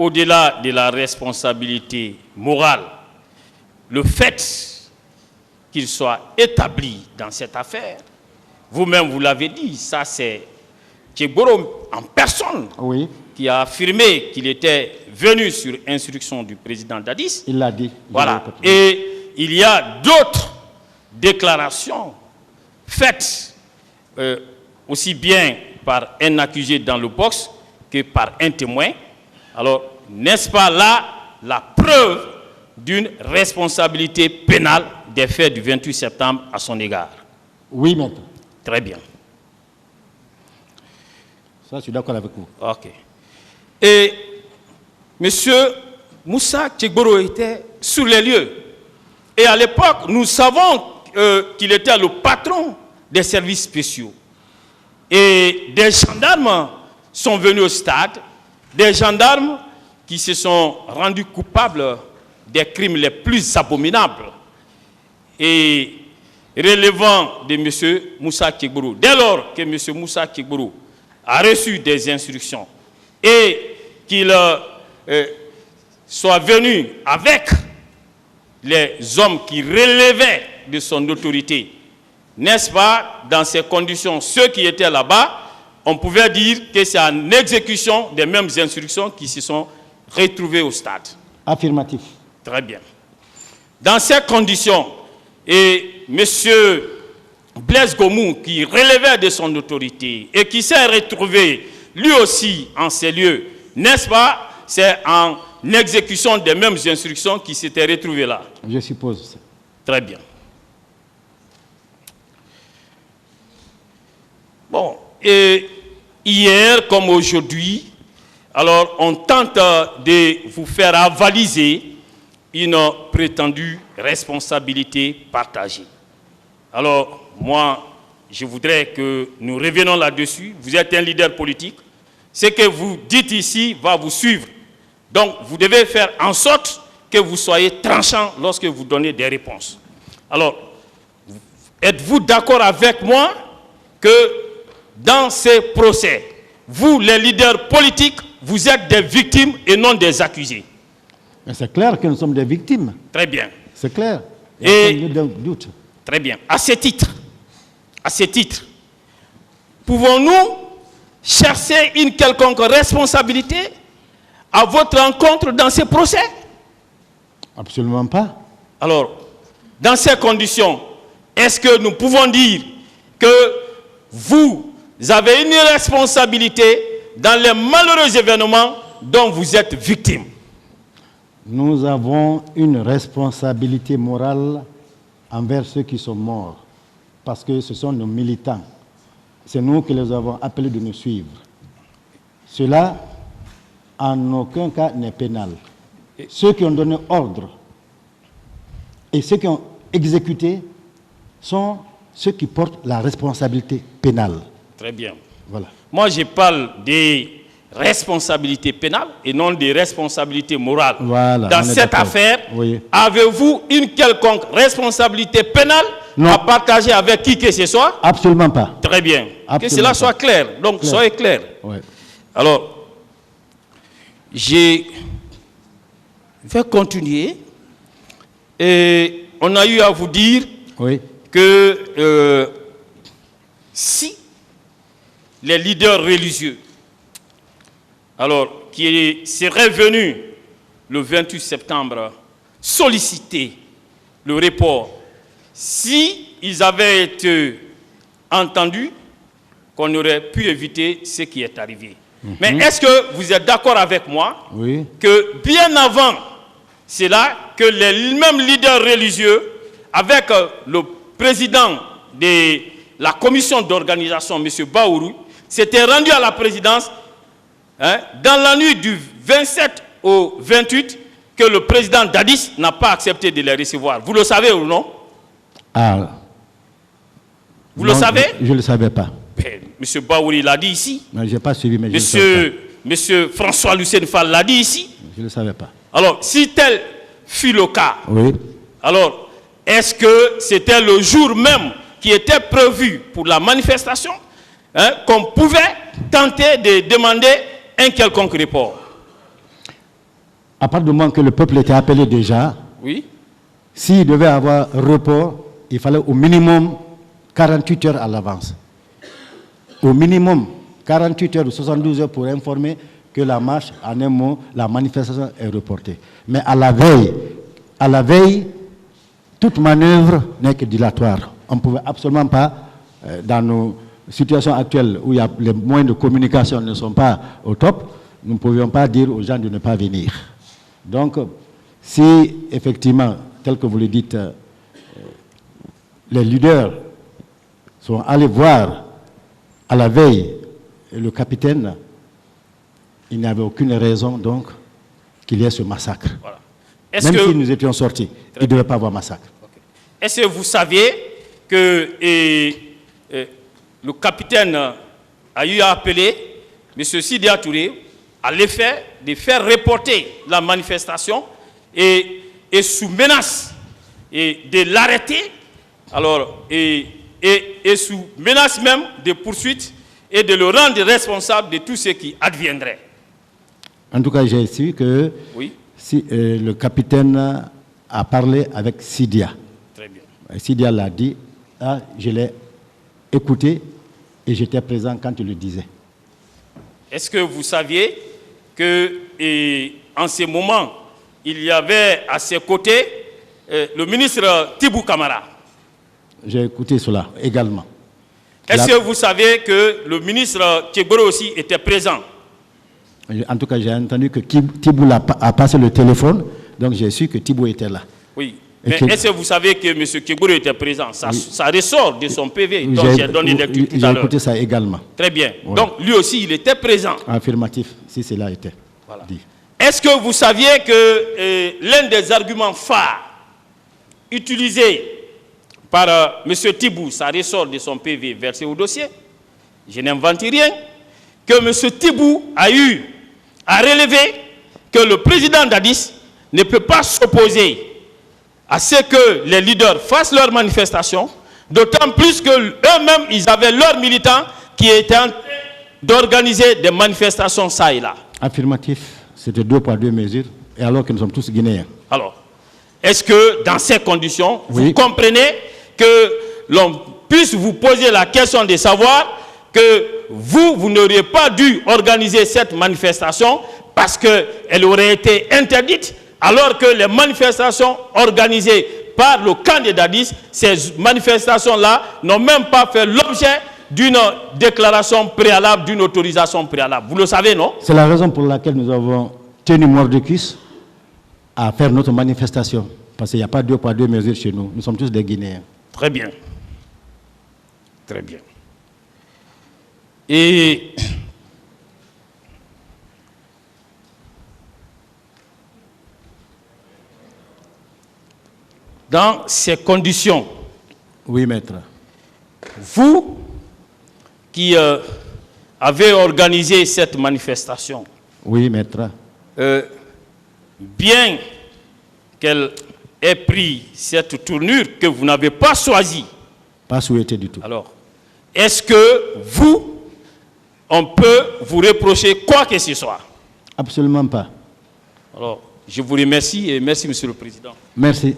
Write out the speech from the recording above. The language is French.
au-delà de la responsabilité morale, le fait qu'il soit établi dans cette affaire, vous-même vous l'avez dit, ça c'est Tchegboro en personne qui a affirmé qu'il était venu sur instruction du président Dadis. Il l'a dit. Voilà. Et il y a d'autres déclarations faites aussi bien par un accusé dans le box que par un témoin. Alors, n'est-ce pas là la preuve d'une responsabilité pénale des faits du 28 septembre à son égard? Oui, maître. Très bien. Ça, je suis d'accord avec vous. Ok. Et M. Moussa Tchegboro était sur les lieux. Et à l'époque, nous savons qu'il était le patron des services spéciaux. Et des gendarmes sont venus au stade, des gendarmes qui se sont rendus coupables des crimes les plus abominables et relevant de M. Moussa Tchegboro. Dès lors que M. Moussa Tchegboro a reçu des instructions et qu'il soit venu avec les hommes qui relevaient de son autorité, n'est-ce pas, dans ces conditions, ceux qui étaient là-bas, on pouvait dire que c'est en exécution des mêmes instructions qui se sont retrouvées au stade. Affirmatif. Très bien. Dans ces conditions, et M. Blaise Gomou, qui relevait de son autorité et qui s'est retrouvé lui aussi en ces lieux, n'est-ce pas, c'est en exécution des mêmes instructions qui s'étaient retrouvées là. Je suppose. Très bien. Bon, et hier comme aujourd'hui, alors on tente de vous faire avaliser une prétendue responsabilité partagée. Alors, moi, je voudrais que nous revenions là-dessus. Vous êtes un leader politique. Ce que vous dites ici va vous suivre. Donc, vous devez faire en sorte que vous soyez tranchant lorsque vous donnez des réponses. Alors, êtes-vous d'accord avec moi que dans ces procès, vous, les leaders politiques, vous êtes des victimes et non des accusés? C'est clair que nous sommes des victimes. Très bien. C'est clair. Et doute. Très bien. À ce titre, pouvons-nous chercher une quelconque responsabilité à votre encontre dans ces procès? Absolument pas. Alors, dans ces conditions, est-ce que nous pouvons dire que vous avez une responsabilité dans les malheureux événements dont vous êtes victime? Nous avons une responsabilité morale envers ceux qui sont morts, parce que ce sont nos militants. C'est nous qui les avons appelés de nous suivre. Cela, en aucun cas, n'est pénal. Ceux qui ont donné ordre et ceux qui ont exécuté sont ceux qui portent la responsabilité pénale. Très bien. Voilà. Moi, je parle des responsabilités pénales et non des responsabilités morales. Voilà, dans cette affaire, oui. Avez-vous une quelconque responsabilité pénale à partager avec qui que ce soit? Absolument pas. Très bien. Absolument que cela soit clair. Donc, soyez clair. Oui. Alors, je vais continuer. Et on a eu à vous dire que si les leaders religieux, alors qui seraient venus le 28 septembre solliciter le report, si ils avaient été entendus, qu'on aurait pu éviter ce qui est arrivé. Mais est-ce que vous êtes d'accord avec moi que bien avant cela, que les mêmes leaders religieux, avec le président de la commission d'organisation, M. Baourou, s'étaient rendus à la présidence dans la nuit du 27 au 28, que le président Dadis n'a pas accepté de les recevoir. Vous le savez ou non? Vous le savez? Je ne le savais pas. M. Baouri l'a dit ici. Je n'ai pas suivi, mais Monsieur François Lucien Fall l'a dit ici. Je ne le savais pas. Alors, si tel fut le cas, alors, est-ce que c'était le jour même qui était prévu pour la manifestation qu'on pouvait tenter de demander un quelconque report? À part du moment que le peuple était appelé déjà, Oui. s'il devait avoir report, il fallait au minimum 48 heures à l'avance. Au minimum 48 heures ou 72 heures pour informer que la marche, en un mot, la manifestation est reportée. Mais à la veille, toute manœuvre n'est que dilatoire. On ne pouvait absolument pas, dans nos situations actuelles où il y a les moyens de communication ne sont pas au top, nous ne pouvions pas dire aux gens de ne pas venir. Donc, si effectivement, tel que vous le dites, les leaders sont allés voir à la veille le capitaine, il n'y avait aucune raison donc qu'il y ait ce massacre. Voilà. Même si nous étions sortis, il ne devait pas avoir massacre. Okay. Est-ce que vous saviez que le capitaine a eu à appeler M. Sidya Touré à l'effet de faire reporter la manifestation et sous menace de l'arrêter, alors, et sous menace même de poursuite et de le rendre responsable de tout ce qui adviendrait. En tout cas, j'ai su que oui. Le capitaine a parlé avec Sidya. Très bien. Sidya l'a dit, je l'ai écouté et j'étais présent quand il le disait. Est-ce que vous saviez qu'en ce moment, il y avait à ses côtés le ministre Tibou Camara? J'ai écouté cela également. Est-ce que vous savez que le ministre Tchegboro aussi était présent? En tout cas, j'ai entendu que Tibou a passé le téléphone, donc j'ai su que Tibou était là. Oui. Mais est-ce que vous savez que M. Tchegboro était présent? Ça ressort de son PV, dont j'ai donné lecture tout à l'heure. J'ai écouté ça également. Très bien. Ouais. Donc, lui aussi, il était présent. Affirmatif, si cela était dit. Est-ce que vous saviez que l'un des arguments phares utilisés par M. Tibou, ça ressort de son PV versé au dossier, je n'invente rien, que M. Tibou a eu à relever que le président Dadis ne peut pas s'opposer à ce que les leaders fassent leur manifestation, d'autant plus qu'eux-mêmes, ils avaient leurs militants qui étaient en train d'organiser des manifestations ça et là. Affirmatif, c'était 2 poids 2 mesures, et alors que nous sommes tous guinéens. Alors, est-ce que dans ces conditions, oui, vous comprenez que l'on puisse vous poser la question de savoir que vous n'auriez pas dû organiser cette manifestation parce qu'elle aurait été interdite, alors que les manifestations organisées par le camp de Dadis, ces manifestations-là n'ont même pas fait l'objet d'une déclaration préalable, d'une autorisation préalable. Vous le savez, non? C'est la raison pour laquelle nous avons tenu mordicus à faire notre manifestation. Parce qu'il n'y a pas 2 poids 2 mesures chez nous. Nous sommes tous des Guinéens. Très bien. Très bien. Et dans ces conditions, oui, maître, vous qui avez organisé cette manifestation, oui, maître, bien qu'elle ait pris cette tournure que vous n'avez pas choisie, pas souhaité du tout. Alors, est-ce que vous, on peut vous reprocher quoi que ce soit? Absolument pas. Alors, je vous remercie et merci, Monsieur le Président. Merci.